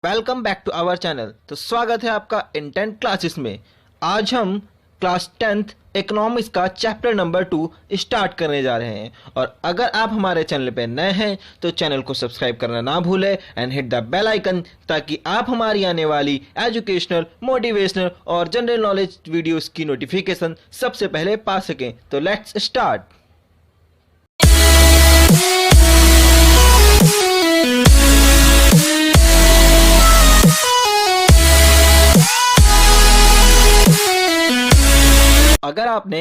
Welcome back to our channel. तो स्वागत है आपका इंटेंट क्लासेस में। आज हम क्लास 10th इकोनॉमिक्स का चैप्टर नंबर 2 स्टार्ट करने जा रहे हैं। और अगर आप हमारे चैनल पे नए हैं तो चैनल को सब्सक्राइब करना ना भूलें and hit the bell icon, ताकि आप हमारी आने वाली एजुकेशनल, मोटिवेशनल और जनरल नॉलेज वीडियोस की नोटिफिकेशन सबसे पहले पा सकें। तो लेट्स स्टार्ट। अगर आपने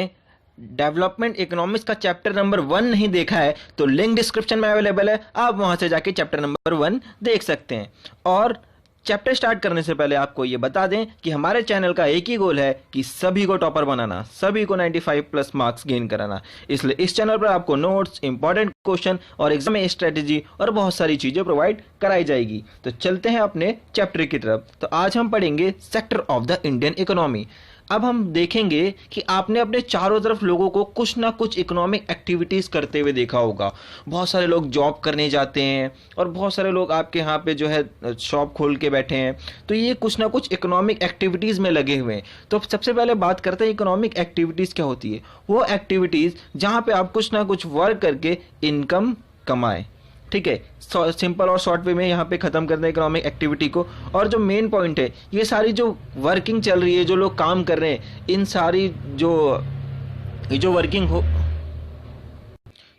डेवलपमेंट इकोनॉमिक्स का चैप्टर नंबर 1 नहीं देखा है तो लिंक डिस्क्रिप्शन में अवेलेबल है, आप वहां से जाके चैप्टर नंबर 1 देख सकते हैं। और चैप्टर स्टार्ट करने से पहले आपको ये बता दें कि हमारे चैनल का एक ही गोल है कि सभी को टॉपर बनाना, सभी को 95 प्लस मार्क्स गेन कराना। इसलिए इस चैनल पर आपको नोट्स, इंपॉर्टेंट क्वेश्चन और एग्जाम में स्ट्रेटेजी और बहुत सारी चीजें प्रोवाइड कराई जाएगी। तो चलते हैं अपने चैप्टर की तरफ। तो आज हम पढ़ेंगे sector of the Indian economy. अब हम देखेंगे कि आपने अपने चारों तरफ लोगों को कुछ ना कुछ इकोनॉमिक एक्टिविटीज़ करते हुए देखा होगा। बहुत सारे लोग जॉब करने जाते हैं और बहुत सारे लोग आपके यहाँ पे जो है शॉप खोल के बैठे हैं। तो ये कुछ ना कुछ इकोनॉमिक एक्टिविटीज़ में लगे हुए हैं। तो सबसे पहले बात करते हैं इकोनॉमिक एक्टिविटीज़ क्या होती है। वो एक्टिविटीज़ जहाँ पे आप कुछ ना कुछ वर्क करके इनकम कमाएं। ठीक है, सिंपल और शॉर्ट वे में यहाँ पे ख़त्म करते हैं इकोनॉमिक एक्टिविटी को। और जो मेन पॉइंट है, ये सारी जो वर्किंग चल रही है, जो लोग काम कर रहे हैं, इन सारी जो वर्किंग हो,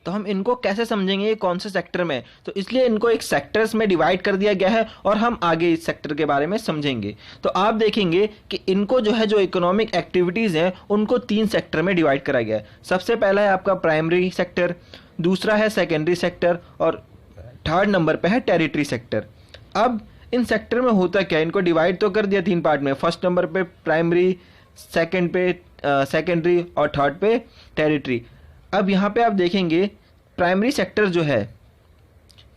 तो हम इनको कैसे समझेंगे, ये कौन से सेक्टर में। तो इसलिए इनको एक सेक्टर्स में डिवाइड कर दिया गया है और हम आगे इस सेक्टर के बारे में समझेंगे। तो आप देखेंगे कि इनको जो है, जो इकोनॉमिक एक्टिविटीज़ हैं, उनको 3 सेक्टर में डिवाइड करा गया है। सबसे पहला है आपका प्राइमरी सेक्टर, दूसरा है सेकेंडरी सेक्टर और थर्ड नंबर पे है टेरिटरी सेक्टर। अब इन सेक्टर में होता क्या है, इनको डिवाइड तो कर दिया 3 पार्ट में। फर्स्ट नंबर पे प्राइमरी, सेकंड पे सेकेंडरी और थर्ड पे टेरिटरी। अब यहाँ पे आप देखेंगे प्राइमरी सेक्टर जो है,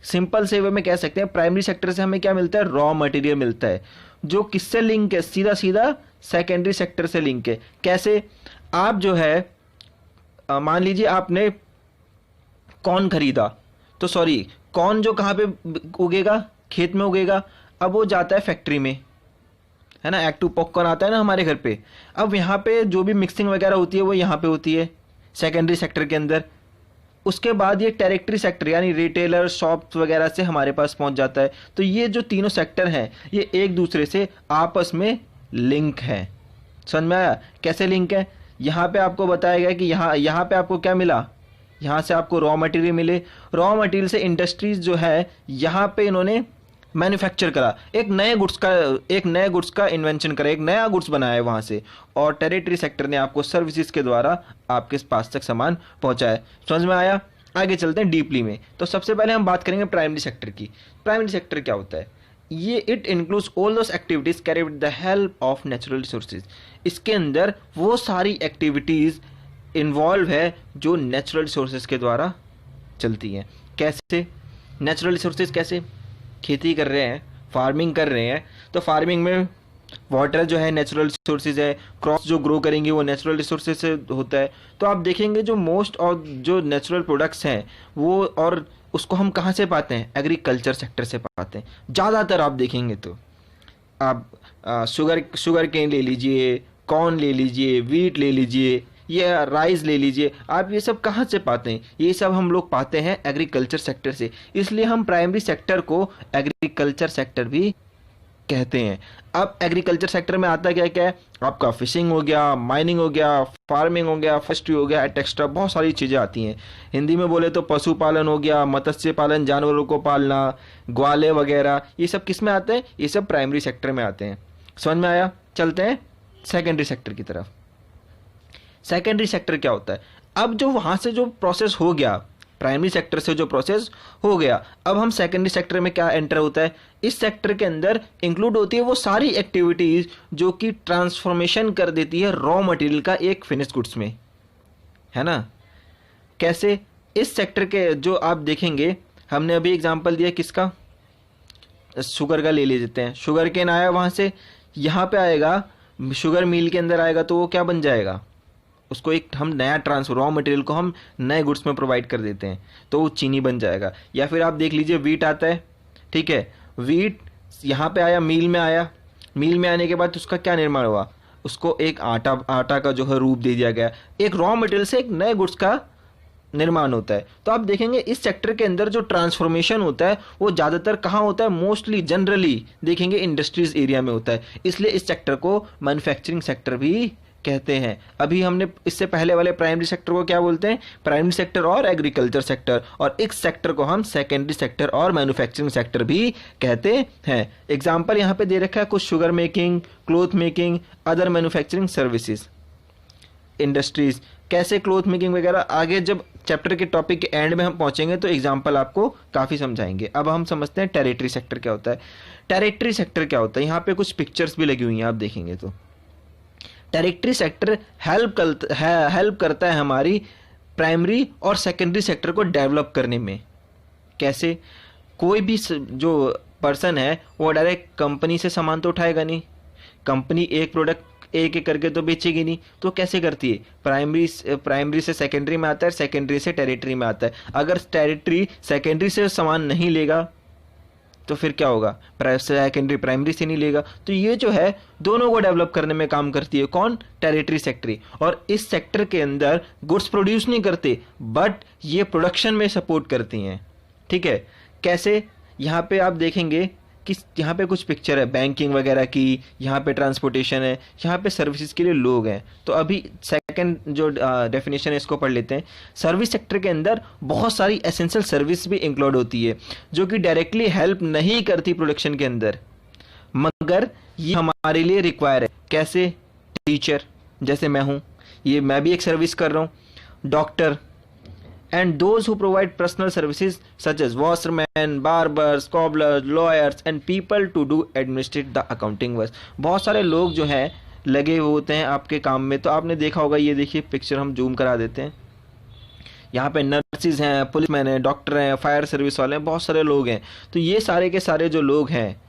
सिंपल से वे में कह सकते हैं, प्राइमरी सेक्टर से हमें क्या मिलता है, रॉ मटेरियल मिलता है, जो किससे लिंक है, सीधा सीधा सेकेंडरी सेक्टर से लिंक है। कैसे, आप जो है मान लीजिए आपने कॉर्न खरीदा, तो सॉरी कॉर्न जो कहाँ पे उगेगा, खेत में उगेगा। अब वो जाता है फैक्ट्री में, है ना, एक्टिव पॉपकॉर्न आता है ना हमारे घर पे। अब यहाँ पे जो भी मिक्सिंग वगैरह होती है वो यहाँ पे होती है सेकेंडरी सेक्टर के अंदर। उसके बाद ये टेरिटरी सेक्टर यानी रिटेलर, शॉप्स वगैरह से हमारे पास पहुँच जाता है। तो ये जो तीनों सेक्टर हैं, ये एक दूसरे से आपस में लिंक है। समझ में आया कैसे लिंक है। यहाँ पे आपको बताया गया कि यहाँ पे आपको क्या मिला, यहाँ से आपको रॉ मटेरियल मिले। रॉ मटेरियल से इंडस्ट्रीज जो है, यहाँ पे इन्होंने मैन्युफैक्चर करा, एक नए गुड्स का इन्वेंशन करा, एक नया गुड्स बनाया है वहाँ से। और टेरिटरी सेक्टर ने आपको सर्विसेज के द्वारा आपके पास तक सामान पहुँचाया। समझ में आया। आगे चलते हैं डीपली में। तो सबसे पहले हम बात करेंगे प्राइमरी सेक्टर की। प्राइमरी सेक्टर क्या होता है, ये it includes all those activities carried with the help of natural resources. इसके अंदर वो सारी एक्टिविटीज़ इन्वॉल्व है जो नेचुरल रिसोर्सेज के द्वारा चलती हैं। कैसे नेचुरल रिसोर्सेज, कैसे खेती कर रहे हैं, फार्मिंग कर रहे हैं, तो फार्मिंग में वाटर जो है नेचुरल रिसोर्सेज है, क्रॉप्स जो ग्रो करेंगे वो नेचुरल रिसोर्सेज से होता है। तो आप देखेंगे जो मोस्ट ऑफ जो नेचुरल प्रोडक्ट्स हैं वो, और उसको हम कहाँ से पाते हैं, एग्रीकल्चर सेक्टर से पाते हैं ज़्यादातर। आप देखेंगे तो आप शुगर केन ले लीजिए, कॉर्न ले लीजिए, वीट ले लीजिए, ये राइस ले लीजिए, आप ये सब कहाँ से पाते हैं, ये सब हम लोग पाते हैं एग्रीकल्चर सेक्टर से। इसलिए हम प्राइमरी सेक्टर को एग्रीकल्चर सेक्टर भी कहते हैं। अब एग्रीकल्चर सेक्टर में आता क्या क्या है, आपका फिशिंग हो गया, माइनिंग हो गया, फार्मिंग हो गया, फॉरेस्ट्री हो गया, एक्स्ट्रा बहुत सारी चीज़ें आती हैं। हिंदी में बोले तो पशुपालन हो गया, मत्स्य पालन, जानवरों को पालना, ग्वाले वगैरह, ये सब किस में आते हैं, ये सब प्राइमरी सेक्टर में आते हैं। समझ में आया। चलते हैं सेकेंडरी सेक्टर की तरफ। सेकेंडरी सेक्टर क्या होता है, अब जो वहाँ से जो प्रोसेस हो गया, प्राइमरी सेक्टर से जो प्रोसेस हो गया, अब हम सेकेंडरी सेक्टर में क्या एंटर होता है, इस सेक्टर के अंदर इंक्लूड होती है वो सारी एक्टिविटीज़ जो कि ट्रांसफॉर्मेशन कर देती है रॉ मटेरियल का एक फिनिश गुड्स में, है ना। कैसे, इस सेक्टर के जो आप देखेंगे, हमने अभी एग्जांपल दिया किसका, शुगर का ले लेते हैं। शुगर केन आया वहाँ से, यहाँ पे आएगा, शुगर मिल के अंदर आएगा, तो वो क्या बन जाएगा, उसको एक हम नया ट्रांसफर, रॉ मटेरियल को हम नए गुड्स में प्रोवाइड कर देते हैं, तो वो चीनी बन जाएगा। या फिर आप देख लीजिए वीट आता है, ठीक है, वीट यहाँ पे आया, मील में आया, मील में आने के बाद उसका क्या निर्माण हुआ, उसको एक आटा का जो है रूप दे दिया गया, एक रॉ मटेरियल से एक नए गुड्स का निर्माण होता है। तो आप देखेंगे इस सेक्टर के अंदर जो ट्रांसफॉर्मेशन होता है वो ज़्यादातर कहाँ होता है, मोस्टली जनरली देखेंगे इंडस्ट्रीज एरिया में होता है, इसलिए इस सेक्टर को मैन्युफैक्चरिंग सेक्टर भी कहते हैं। अभी हमने इससे पहले वाले प्राइमरी सेक्टर को क्या बोलते हैं, प्राइमरी सेक्टर और एग्रीकल्चर सेक्टर, और इस सेक्टर को हम सेकेंडरी सेक्टर और मैन्युफैक्चरिंग सेक्टर भी कहते हैं। एग्जाम्पल यहाँ पे दे रखा है कुछ, sugar making, cloth making, other manufacturing services, industries, कैसे क्लोथ मेकिंग वगैरह आगे जब चैप्टर के टॉपिक के एंड में हम पहुंचेंगे तो एग्जाम्पल आपको काफ़ी समझाएंगे। अब हम समझते हैं टेरिटरी सेक्टर क्या होता है। टेरिटरी सेक्टर क्या होता है, यहाँ पे कुछ पिक्चर्स भी लगी हुई हैं, आप देखेंगे तो टेरिटरी सेक्टर हेल्प करता है हमारी प्राइमरी और सेकेंडरी सेक्टर को डेवलप करने में। कैसे, कोई भी जो पर्सन है वो डायरेक्ट कंपनी से सामान तो उठाएगा नहीं, कंपनी एक प्रोडक्ट एक एक करके तो बेचेगी नहीं, तो कैसे करती है, प्राइमरी से सेकेंडरी में आता है, सेकेंडरी से टेरिटरी में आता है। अगर टेरिटरी सेकेंडरी से सामान नहीं लेगा तो फिर क्या होगा, सेकेंडरी प्राइमरी से नहीं लेगा। तो ये जो है दोनों को डेवलप करने में काम करती है कौन, टेरिटरी सेक्टर। और इस सेक्टर के अंदर गुड्स प्रोड्यूस नहीं करते बट ये प्रोडक्शन में सपोर्ट करती हैं। ठीक है, कैसे, यहाँ पे आप देखेंगे कि यहाँ पे कुछ पिक्चर है बैंकिंग वगैरह की, यहाँ पे ट्रांसपोर्टेशन है, यहाँ पे सर्विसेज के लिए लोग हैं। तो अभी सेकंड जो डेफिनेशन है इसको पढ़ लेते हैं। सर्विस सेक्टर के अंदर बहुत सारी एसेंशियल सर्विस भी इंक्लूड होती है जो कि डायरेक्टली हेल्प नहीं करती प्रोडक्शन के अंदर, मगर ये हमारे लिए रिक्वायर है। कैसे, टीचर जैसे मैं हूँ, ये मैं भी एक सर्विस कर रहा हूँ, doctor, and those who provide personal services such as washermen, barbers, cobblers, lawyers and people to do administrate the accounting work। बहुत सारे लोग जो हैं लगे हुए होते हैं आपके काम में। तो आपने देखा होगा, ये देखिए पिक्चर हम जूम करा देते हैं, यहाँ पे नर्सिस हैं, पुलिसमैन हैं, डॉक्टर हैं, फायर सर्विस वाले हैं, बहुत सारे लोग हैं। तो ये सारे के सारे जो लोग हैं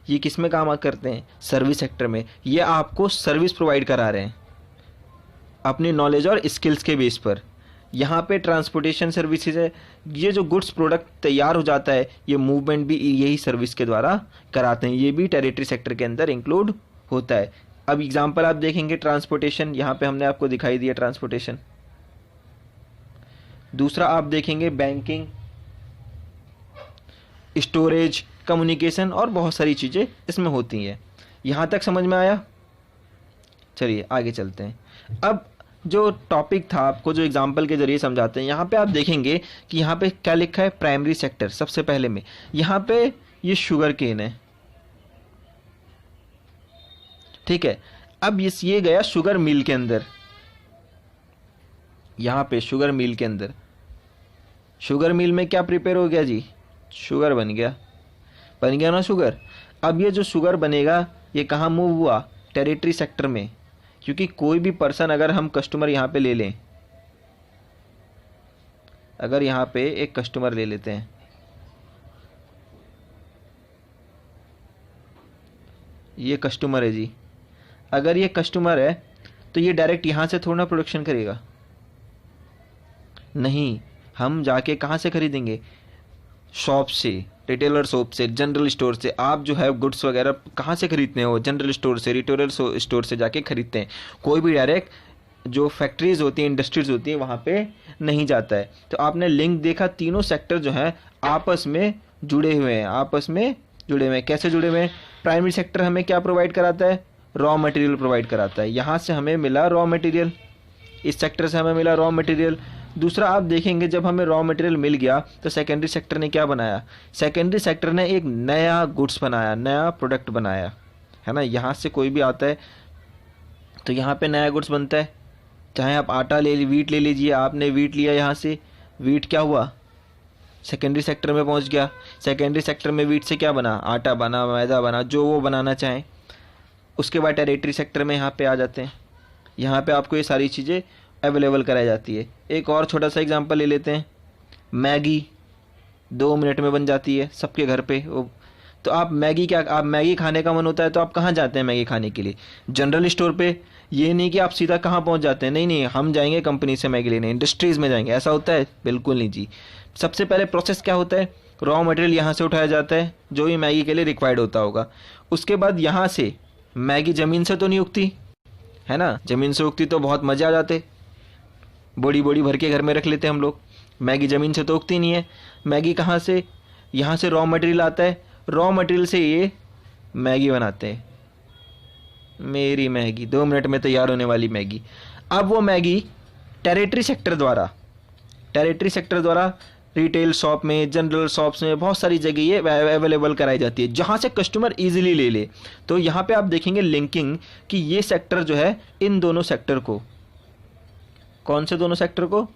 ये किस में काम करते हैं, सर्विस सेक्टर में। ये आपको सर्विस प्रोवाइड करा रहे हैं अपनी नॉलेज और स्किल्स के बेस पर। यहाँ पे ट्रांसपोर्टेशन सर्विसेज है, ये जो गुड्स प्रोडक्ट तैयार हो जाता है ये मूवमेंट भी यही सर्विस के द्वारा कराते हैं, ये भी टेरिटरी सेक्टर के अंदर इंक्लूड होता है। अब एग्जांपल आप देखेंगे ट्रांसपोर्टेशन, यहाँ पे हमने आपको दिखाई दिया ट्रांसपोर्टेशन। दूसरा आप देखेंगे बैंकिंग, स्टोरेज, कम्युनिकेशन और बहुत सारी चीज़ें इसमें होती हैं। यहाँ तक समझ में आया? चलिए आगे चलते हैं। अब जो टॉपिक था आपको जो एग्जाम्पल के जरिए समझाते हैं, यहाँ पे आप देखेंगे कि यहाँ पे क्या लिखा है, प्राइमरी सेक्टर। सबसे पहले में यहाँ पे ये शुगर केन है, ठीक है। अब ये गया शुगर मिल के अंदर, यहाँ पे शुगर मिल के अंदर, शुगर मिल में क्या प्रिपेयर हो गया जी, शुगर बन गया ना शुगर। अब ये जो शुगर बनेगा ये कहाँ मूव हुआ, टेरिटरी सेक्टर में। क्योंकि कोई भी पर्सन, अगर हम कस्टमर यहाँ पे ले लें, अगर यहाँ पे एक कस्टमर ले लेते हैं, ये कस्टमर है जी, अगर ये कस्टमर है तो ये डायरेक्ट यहाँ से थोड़ा प्रोडक्शन करेगा, नहीं, हम जाके कहाँ से खरीदेंगे, शॉप से, रिटेलर शॉप से, जनरल स्टोर से। आप जो है गुड्स वगैरह कहाँ से खरीदते हो, जनरल स्टोर से, रिटेलर स्टोर से जाके खरीदते हैं। कोई भी डायरेक्ट जो फैक्ट्रीज होती हैं, इंडस्ट्रीज होती हैं, वहाँ पे नहीं जाता है। तो आपने लिंक देखा, तीनों सेक्टर जो है आपस में जुड़े हुए हैं। कैसे जुड़े हुए हैं? प्राइमरी सेक्टर हमें क्या प्रोवाइड कराता है, रॉ मटेरियल प्रोवाइड कराता है। यहाँ से हमें मिला रॉ मटेरियल, इस सेक्टर से हमें मिला रॉ मटेरियल। दूसरा आप देखेंगे जब हमें रॉ मटेरियल मिल गया तो सेकेंडरी सेक्टर ने क्या बनाया, सेकेंडरी सेक्टर ने एक नया गुड्स बनाया, नया प्रोडक्ट बनाया, है ना। यहाँ से कोई भी आता है तो यहाँ पे नया गुड्स बनता है। चाहे आप आटा वीट ले लीजिए, आपने वीट लिया, यहाँ से वीट क्या हुआ, सेकेंडरी सेक्टर में पहुँच गया। सेकेंडरी सेक्टर में वीट से क्या बना, आटा बना, मैदा बना, जो वो बनाना चाहें। उसके बाद टेरिटरी सेक्टर में यहाँ पे आ जाते हैं, यहाँ पे आपको ये सारी चीज़ें अवेलेबल कराई जाती है। एक और छोटा सा एग्जांपल ले लेते हैं, मैगी 2 मिनट में बन जाती है सबके घर पे। तो आप मैगी खाने का मन होता है तो आप कहाँ जाते हैं मैगी खाने के लिए, जनरल स्टोर पे। ये नहीं कि आप सीधा कहाँ पहुँच जाते हैं, नहीं, हम जाएंगे कंपनी से मैगी लेने, इंडस्ट्रीज़ में जाएंगे, ऐसा होता है? बिल्कुल नहीं जी। सबसे पहले प्रोसेस क्या होता है, रॉ मटेरियल यहाँ से उठाया जाता है जो भी मैगी के लिए रिक्वायर्ड होता होगा। उसके बाद यहाँ से मैगी ज़मीन से तो नहीं उगती है ना, ज़मीन से उगती तो बहुत मज़े आ जाते, बोड़ी बोड़ी भर के घर में रख लेते हम लोग। मैगी ज़मीन से तो उगती नहीं है। मैगी कहाँ से, यहाँ से रॉ मटेरियल आता है, रॉ मटेरियल से ये मैगी बनाते हैं। मेरी मैगी 2 मिनट में तैयार होने वाली मैगी। अब वो मैगी टेरिटरी सेक्टर द्वारा रिटेल शॉप में, जनरल शॉप्स में, बहुत सारी जगह ये अवेलेबल कराई जाती है जहाँ से कस्टमर इजीली ले ले। तो यहाँ पे आप देखेंगे लिंकिंग कि ये सेक्टर जो है इन दोनों सेक्टर को, कौन से दोनों सेक्टर को,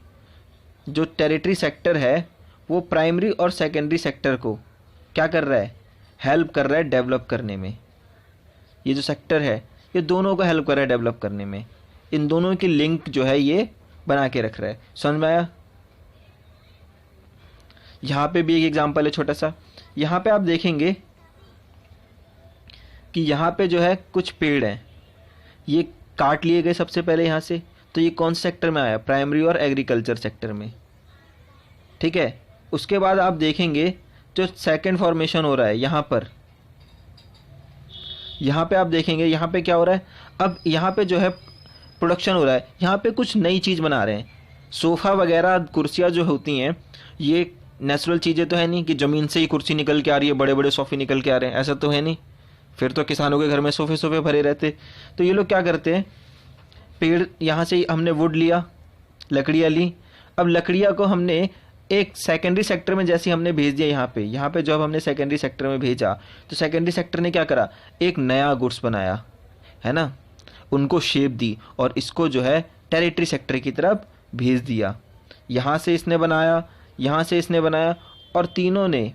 जो टेरिटरी सेक्टर है वो प्राइमरी और सेकेंडरी सेक्टर को क्या कर रहा है, हेल्प कर रहा है डेवलप करने में। ये जो सेक्टर है ये दोनों को हेल्प कर रहा है डेवलप करने में। इन दोनों की लिंक जो है ये बना के रख रहा है। समझ में आया? यहाँ पे भी एक एग्जांपल है छोटा सा। यहाँ पे आप देखेंगे कि यहाँ पे जो है कुछ पेड़ हैं, ये काट लिए गए सबसे पहले यहाँ से। तो ये कौन से सेक्टर में आया, प्राइमरी और एग्रीकल्चर सेक्टर में, ठीक है। उसके बाद आप देखेंगे जो सेकंड फॉर्मेशन हो रहा है यहाँ पर, यहाँ पे आप देखेंगे यहाँ पे क्या हो रहा है। अब यहाँ पे जो है प्रोडक्शन हो रहा है, यहाँ पे कुछ नई चीज़ बना रहे हैं। सोफ़ा वगैरह कुर्सियाँ जो होती हैं ये नेचुरल चीज़ें तो है नहीं कि ज़मीन से ही कुर्सी निकल के आ रही है, बड़े बड़े सोफ़े निकल के आ रहे हैं, ऐसा तो है नहीं। फिर तो किसानों के घर में सोफ़े भरे रहते। तो ये लोग क्या करते हैं, पेड़ यहाँ से हमने वुड लिया, लकड़ियाँ ली। अब लकड़ियाँ को हमने एक सेकेंडरी सेक्टर में जैसे हमने भेज दिया यहाँ पे जब हमने सेकेंडरी सेक्टर में भेजा तो सेकेंडरी सेक्टर ने क्या करा, एक नया गुड्स बनाया है ना, उनको शेप दी और इसको जो है टेरिटरी सेक्टर की तरफ भेज दिया। यहाँ से इसने बनाया, यहाँ से इसने बनाया और तीनों ने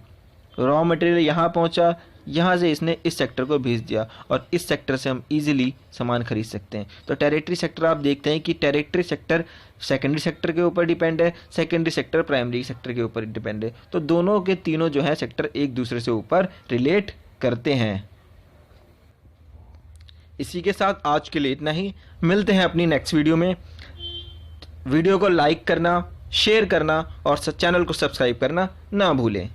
रॉ मटेरियल यहाँ पहुँचा, यहाँ से इसने इस सेक्टर को भेज दिया और इस सेक्टर से हम इजीली सामान खरीद सकते हैं। तो टेरिटरी सेक्टर आप देखते हैं कि टेरिटरी सेक्टर सेकेंडरी सेक्टर के ऊपर डिपेंड है, सेकेंडरी सेक्टर प्राइमरी सेक्टर के ऊपर डिपेंड है। तो दोनों के तीनों जो है सेक्टर एक दूसरे से ऊपर रिलेट करते हैं। इसी के साथ आज के लिए इतना ही, मिलते हैं अपनी नेक्स्ट वीडियो में। वीडियो को लाइक करना, शेयर करना और चैनल को सब्सक्राइब करना ना भूलें।